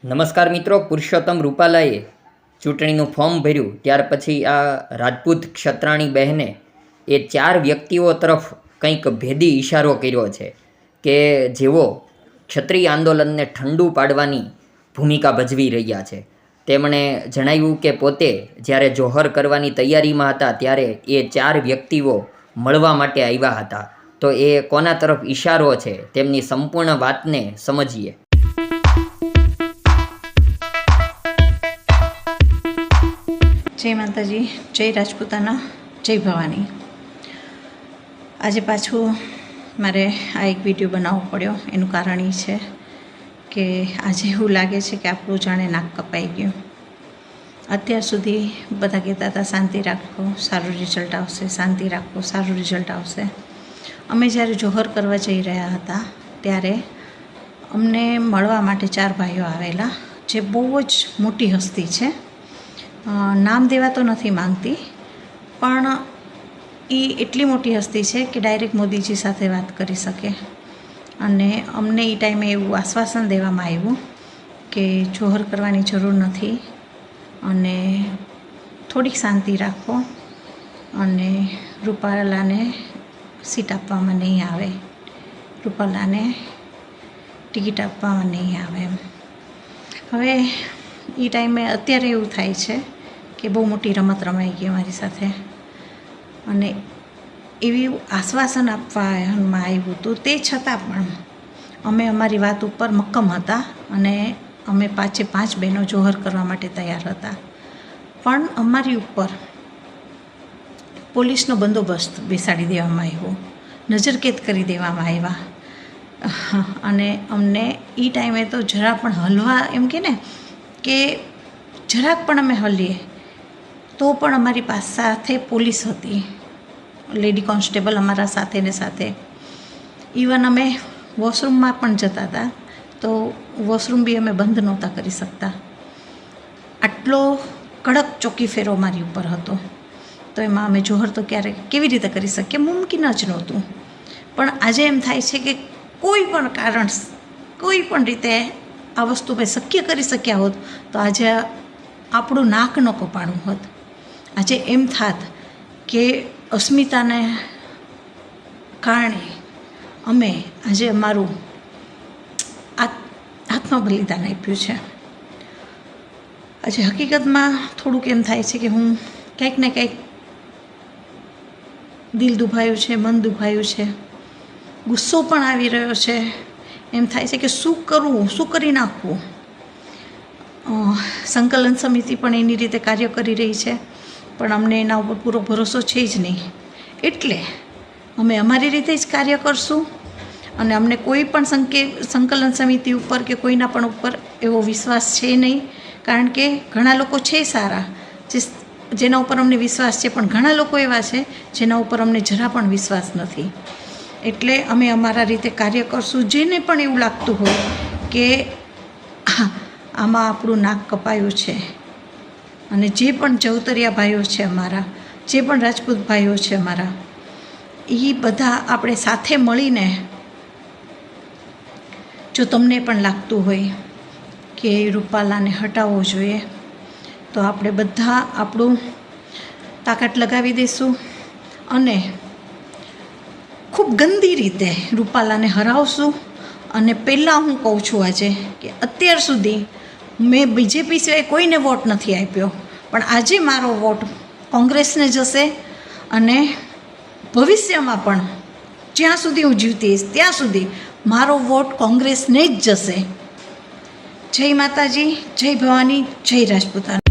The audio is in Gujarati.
નમસ્કાર મિત્રો, પુરુષોત્તમ રૂપાલાએ ચૂંટણીનું ફોર્મ ભર્યું ત્યાર પછી આ રાજપૂત ક્ષત્રાણી બહેને એ 4 વ્યક્તિઓ તરફ કંઈક ભેદી ઇશારો કર્યો છે કે જેઓ ક્ષત્રિય આંદોલનને ઠંડુ પાડવાની ભૂમિકા ભજવી રહ્યા છે. તેમણે જણાવ્યું કે પોતે જ્યારે જોહર કરવાની તૈયારીમાં હતા ત્યારે એ 4 વ્યક્તિઓ મળવા માટે આવ્યા હતા. તો એ કોના તરફ ઇશારો છે તેમની સંપૂર્ણ વાતને સમજીએ. જય માતાજી, જય રાજપૂતાના, જય ભવાની. આજે પાછું મારે આ એક વિડીયો બનાવવો પડ્યો. એનું કારણ એ છે કે આજે એવું લાગે છે કે આપણું જાણે નાક કપાઈ ગયું. અત્યાર સુધી બધા કહેતા હતા શાંતિ રાખો, સારું રિઝલ્ટ આવશે, શાંતિ રાખો, સારું રિઝલ્ટ આવશે. અમે જ્યારે જોહર કરવા જઈ રહ્યા હતા ત્યારે અમને મળવા માટે 4 ભાઈઓ આવેલા, જે બહુ જ મોટી હસ્તી છે. નામ દેવા તો નથી માંગતી, પણ એ એટલી મોટી હસ્તી છે કે ડાયરેક્ટ મોદીજી સાથે વાત કરી શકે. અને અમને એ ટાઈમે એવું આશ્વાસન દેવામાં આવ્યું કે જોહર કરવાની જરૂર નથી અને થોડીક શાંતિ રાખો અને રૂપાલાને સીટ આપવામાં નહીં આવે, રૂપાલાને ટિકિટ આપવામાં નહીં આવે. હવે એ ટાઈમે અત્યારે એવું થાય છે કે બહુ મોટી રમત રમાઈ ગઈ અમારી સાથે અને એવી આશ્વાસન આપવામાં આવ્યું હતું. તે છતાં પણ અમે અમારી વાત ઉપર મક્કમ હતા અને અમે 5 બહેનો જોહર કરવા માટે તૈયાર હતા. પણ અમારી ઉપર પોલીસનો બંદોબસ્ત બેસાડી દેવામાં આવ્યો, નજરકેદ કરી દેવામાં આવ્યા અને અમને એ ટાઈમે તો જરા પણ હલવા એમ કે જરાક પણ અમે હલીએ તો પણ અમારી સાથે પોલીસ હતી, લેડી કોન્સ્ટેબલ અમારા સાથે ને સાથે. ઇવન અમે વોશરૂમમાં પણ જતા હતા તો વોશરૂમ બી અમે બંધ નહોતા કરી શકતા. આટલો કડક ચોકી ફેરો અમારી ઉપર હતો. તો એમાં અમે જોહર તો કેવી રીતે કરી શકીએ, મુમકિન જ નહોતું. પણ આજે એમ થાય છે કે કોઈ પણ કારણ, કોઈ પણ રીતે આ વસ્તુ મેં શક્ય કરી શક્યા હોત તો આજે આપણું નાક ન કપાણું હોત. આજે એમ થાત કે અસ્મિતાને કારણે અમે આજે અમારું આત્મબલિદાન આપ્યું છે. આજે હકીકતમાં થોડુંક એમ થાય છે કે હું કંઈક ને કંઈક દિલ દુભાયું છે, મન દુભાયું છે, ગુસ્સો પણ આવી રહ્યો છે. એમ થાય છે કે શું કરવું, શું કરી નાખવું. સંકલન સમિતિ પણ એની રીતે કાર્ય કરી રહી છે, પણ અમને એના ઉપર પૂરો ભરોસો છે જ નહીં. એટલે અમે અમારી રીતે જ કાર્ય કરશું અને અમને કોઈ પણ સંકલન સમિતિ ઉપર કે કોઈના પણ ઉપર એવો વિશ્વાસ છે નહીં. કારણ કે ઘણા લોકો છે સારા જેના ઉપર અમને વિશ્વાસ છે, પણ ઘણા લોકો એવા છે જેના ઉપર અમને જરા પણ વિશ્વાસ નથી. એટલે અમે અમારા રીતે કાર્ય કરશું. જેને પણ એવું લાગતું હોય કે આમાં આપણું નાક કપાયું છે અને જે પણ જવતરિયા ભાઈઓ છે અમારા, જે પણ રાજપૂત ભાઈઓ છે અમારા, એ બધા આપણે સાથે મળીને, જો તમને પણ લાગતું હોય કે રૂપાલાને હટાવવો જોઈએ તો આપણે બધા આપણું તાકાત લગાવી દઈશું અને ખૂબ ગંદી રીતે રૂપાલાને હરાવશું. અને પહેલાં હું કહું છું આજે કે અત્યાર સુધી મેં બીજેપી સિવાય કોઈને વોટ નથી આપ્યો, પણ આજે મારો વોટ કોંગ્રેસને જશે અને ભવિષ્યમાં પણ જ્યાં સુધી હું જીવતી ત્યાં સુધી મારો વોટ કોંગ્રેસને જ જશે. જય માતાજી, જય ભવાની, જય રાજપૂતાના.